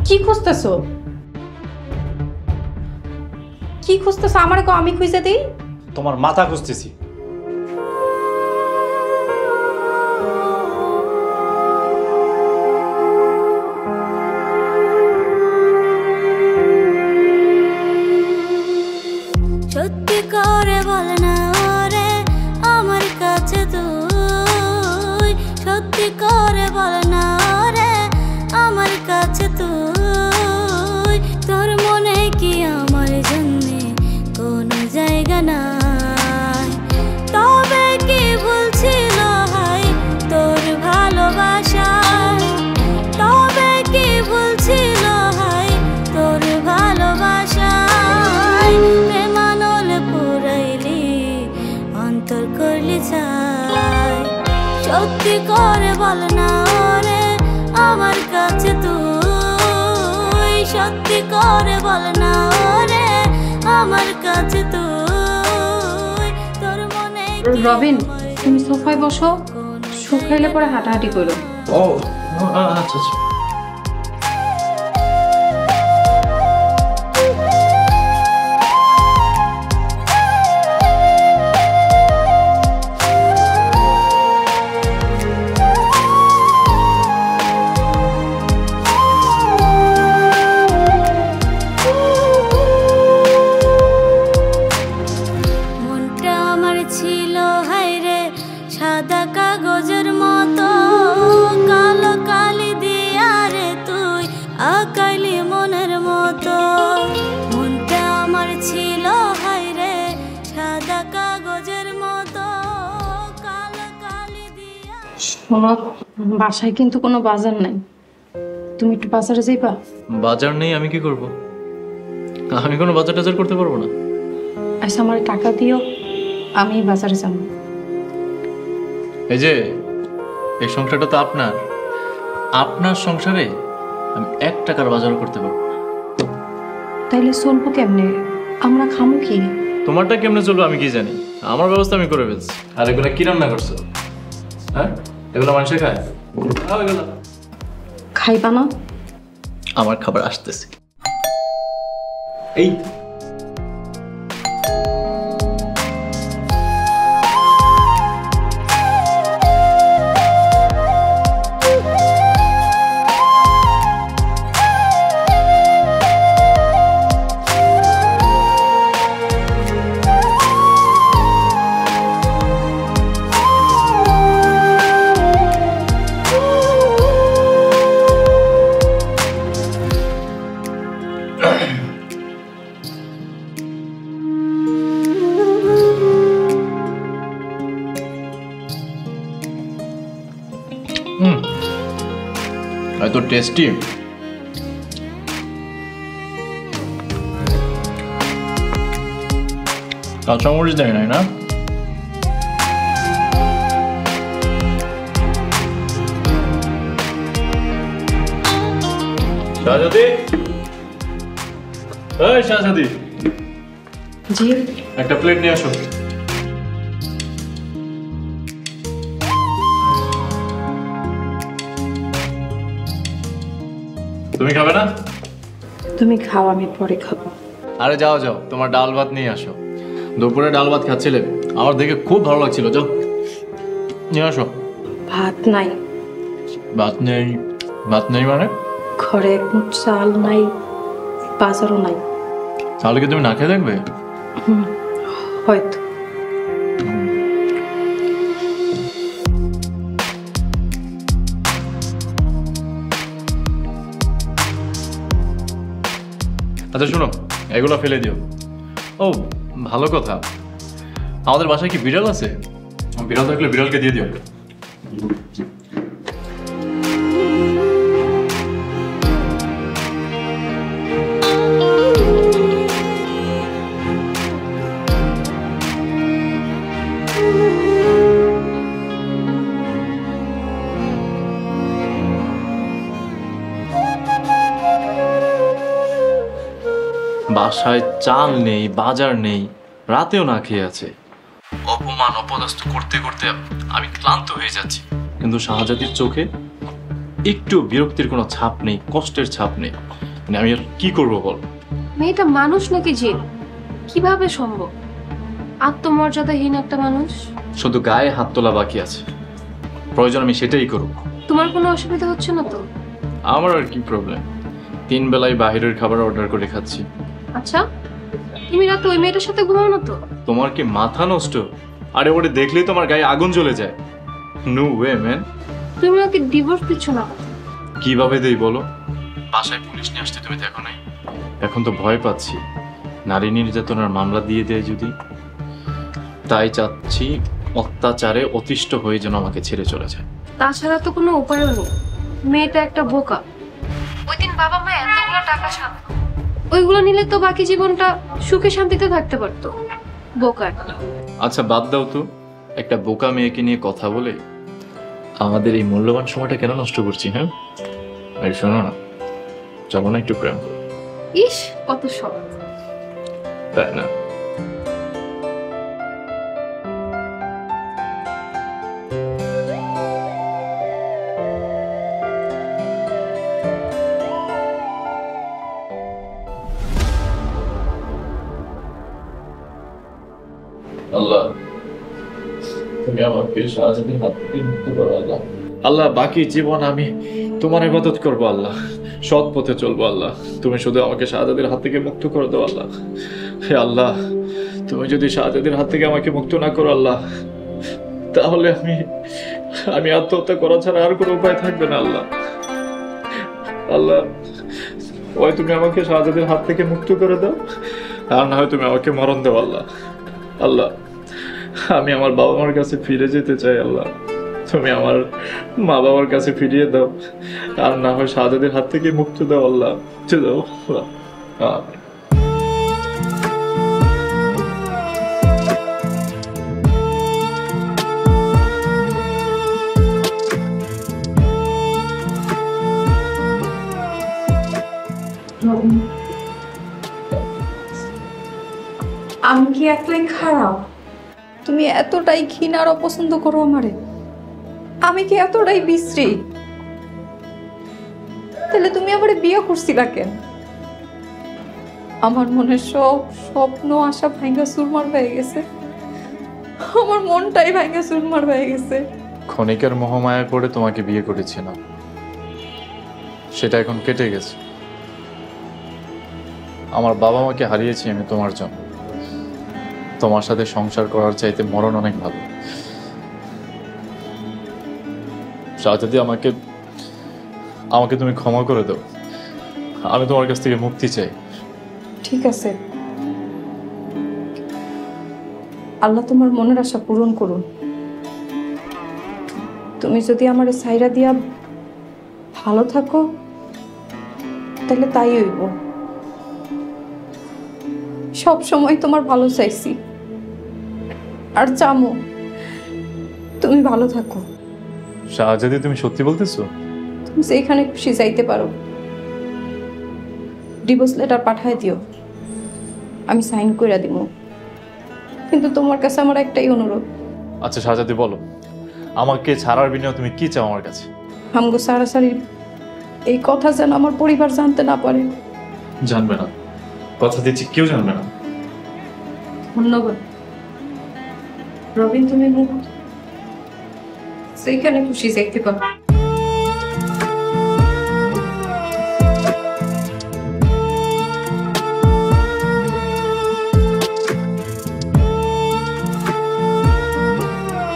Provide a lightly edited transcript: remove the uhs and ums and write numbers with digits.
কি খুঁজতেছো? কি খুঁজতেছো আমারে কো, আমি খুঁজে দিই? তোমার মাথা খুঁজতেছি। সত্যি করে বল না রে আমার কাছে তুই, সত্যি করে বল না রে আমার কাছে তুই। তোর মনে কি আমার জন্যে কোনো জায়গা নাই? তবে কি ভুলছিল হয় তোর ভালোবাসায়? তবে কি ভুলছিল হয় তোর ভালোবাসায়? প্রেমানল পুরাইলি অন্তর করলি চাই। সত্যি করে বল না রে আমার কাছে তুই, সত্যি করে বল না রে আমার কাছে তুই। তোর মনে রবিন, তুমি সোফায় বসো, শুকাইলে পরে হাঁটাহাঁটি করো। ও আচ্ছা আচ্ছা। মনটা আমার ছিল হায়রে সাদা কাগজের মতো, কালো কালি দিয়া রে তুই আকাইলি মনের মতো। মনটা আমার ছিল হায়রে সাদা কাগজের মতো, কালো কালি দিয়া। শোনো, বাসায় কিন্তু কোনো বাজার নাই, তুমি একটু বাজারে যাইবা? বাজার নেই, আমি কি করব? আমি কোনো বাজার টাজার করতে পারবো না। আচ্ছা আমার টাকা দিও, আমি বাজারে যাবো। এই যে এই সংসারটা তো আপনার, আপনার সংসারে আমি 1 টাকার বাজারও করতে পারবো না। তাইলে চলবো কেমনে? আমরা খামু কি? তোমারটা কেমনে চলবে আমি কি জানি, আমার ব্যবস্থা আমি করে ফেলছি। আর এগুলো কি রান্না করছো? হ্যাঁ, এগুলো মানুষে খায়? খাও এগুলো। খাইবা না? আমার খাবার আসতেছে। এই এত টেস্টি। কাঁচামরিচ দেয় নাই না? শাহজাদি, এই শাহজাদি, জি। একটা প্লেট নিয়ে আসো। তুমি খাবে না? তুমি খাও, আমি পরে খাবো। আরে যাও যাও, তোমার ডাল ভাত নিয়ে আসো। দুপুরে ডাল ভাত খাচ্ছিলে, আমার দেখে খুব ভালো লাগছিল। যাও নিয়ে আসো। ভাত নাই। ভাত নেই? ভাত নেই মানে? ঘরে এখন চাল নাই, বাজারও নাই। তাহলে কি তুমি না খেয়ে দেখবে? হয়তো। আচ্ছা শোনো, এগুলো ফেলে দিও। ও ভালো কথা, আমাদের বাসায় কি বিড়াল আছে? বিড়াল থাকলে বিড়ালকে দিয়ে দিও। বাসায় চাল নেই, বাজার নেই, রাতেও না খেয়ে আছে। অপমান অপদস্থ করতে করতে আমি ক্লান্ত হয়ে যাচ্ছি, কিন্তু শাহজাদির চোখে একটু বিরক্তির কোনো ছাপ নেই, কষ্টের ছাপ নেই। মানে আমি আর কি করবো বল? মেয়েটা মানুষ নাকি জিন? কিভাবে সম্ভব? আত্মমর্যাদাহীন একটা মানুষ। শুধু গায়ে হাত তোলা বাকি আছে, প্রয়োজন আমি সেটাই করব। তোমার কোনো অসুবিধা হচ্ছে না তো? আমার আর কি প্রবলেম, 3 বেলায় বাহিরের খাবার অর্ডার করে খাচ্ছি। আচ্ছা, তুমি রাতে ওই মেয়েটার সাথে ঘুমাও না তো? তোমার কি মাথা নষ্ট? আরে ওরে দেখলেই তোমার গায়ে আগুন জ্বলে যায়। No way man. তুমি ওকে ডিভোর্স দিচ্ছ না? কিভাবে দেই বলো? বাসায় পুলিশ নিয়ে আসতে তুমি দেখো নাই? এখন তো ভয় পাচ্ছি নারী নির্যাতনের মামলা দিয়ে দেয় যদি। তাই চাচ্ছি অত্যাচারে অতিষ্ঠ হয়ে যেন আমাকে ছেড়ে চলে যায়। তাছাড়া তো কোনো উপায়ও নেই। মেয়েটা একটা বোকা। ওই দিন বাবা মা এতগুলো টাকা ওইগুলো নিলে তো বাকি জীবনটা সুখে শান্তিতে থাকতে পারতো। বোকা একটা। আচ্ছা বাদ দাও তো, একটা বোকা মেয়েকে নিয়ে কথা বলে আমাদের এই মূল্যবান সময়টা কেন নষ্ট করছি? হ্যাঁ এই শোনো না, চলো না একটু প্রেম করো। ইস, কত সহজ। তাই না? আল্লাহ তুমি আমাকে শাহজাদির হাত থেকে মুক্ত করো আল্লাহ। আল্লাহ বাকি জীবন আমি তোমার ইবাদত করবো আল্লাহ, সৎ পথে চলবো আল্লাহ। তুমি শুধু আমাকে শাহজাদির হাত থেকে মুক্ত করে দাও আল্লাহ। হে আল্লাহ, তুমি যদি শাহজাদির হাত থেকে আমাকে মুক্ত না করো আল্লাহ, তাহলে আমি আত্মহত্যা করা ছাড়া আর কোনো উপায় থাকবে না আল্লাহ। আল্লাহ হয় তুমি আমাকে শাহজাদির হাত থেকে মুক্ত করে দাও, আর না হয় তুমি আমাকে মরণ দাও আল্লাহ। আল্লাহ আমি আমার বাবা মার কাছে ফিরে যেতে চাই আল্লাহ, তুমি আমার মা বাবার কাছে ফিরিয়ে দাও, আর না হয় শাহজাদের হাত থেকে মুক্ত দাও আল্লাহ। দাও আমিন। আমি কি একলাই খারাপ? তুমি এতটাই ঘৃণা আর অপছন্দ করো আমারে? আমি কি এতটাই বিশ্রী? তাহলে তুমি আমারে বিয়ে করছিলা কেন? আমার মনে সব স্বপ্ন আশা ভাঙ্গা চুরমার হয়ে গেছে, আমার মনটাই ভাঙ্গা চুরমার হয়ে গেছে। ক্ষণিকের মোহমায়ায় পড়ে তোমাকে বিয়ে করেছি না, সেটা এখন কেটে গেছে। আমার বাবা মাকে হারিয়েছি আমি তোমার জন্য। তোমার সাথে সংসার করার চাইতে মরণ অনেক ভালো। শাহজাদি আমাকে তুমি ক্ষমা করে দাও, আমি তোমার কাছ থেকে মুক্তি চাই। ঠিক আছে, আল্লাহ তোমার মনের আশা পূরণ করুন। তুমি যদি আমার সাইরা দিয়া ভালো থাকো তাহলে তাই হইব। সব সময় তোমার ভালো চাইছি আর চামো তুমি ভালো থাকো। শাহজাদি তুমি সত্যি বলতেছো? তুমি যেখানে খুশি যাইতে পারো, ডিভোর্স লেটার পাঠায় দিও, আমি সাইন করে দিব। কিন্তু তোমার কাছে আমার একটাই অনুরোধ। আচ্ছা শাহজাদি বলো, আমাকে ছাড়ার বিনিময়ে তুমি কি চাও আমার কাছে? আমগো সারাসারি এই কথা যেন আমার পরিবার জানতে না পারে। জানবে না, কথা দিচ্ছি কেউ জানবে না। ধন্যবাদ রবিন, তুমি মুখ সেইখানে খুশি যাইতে পারো।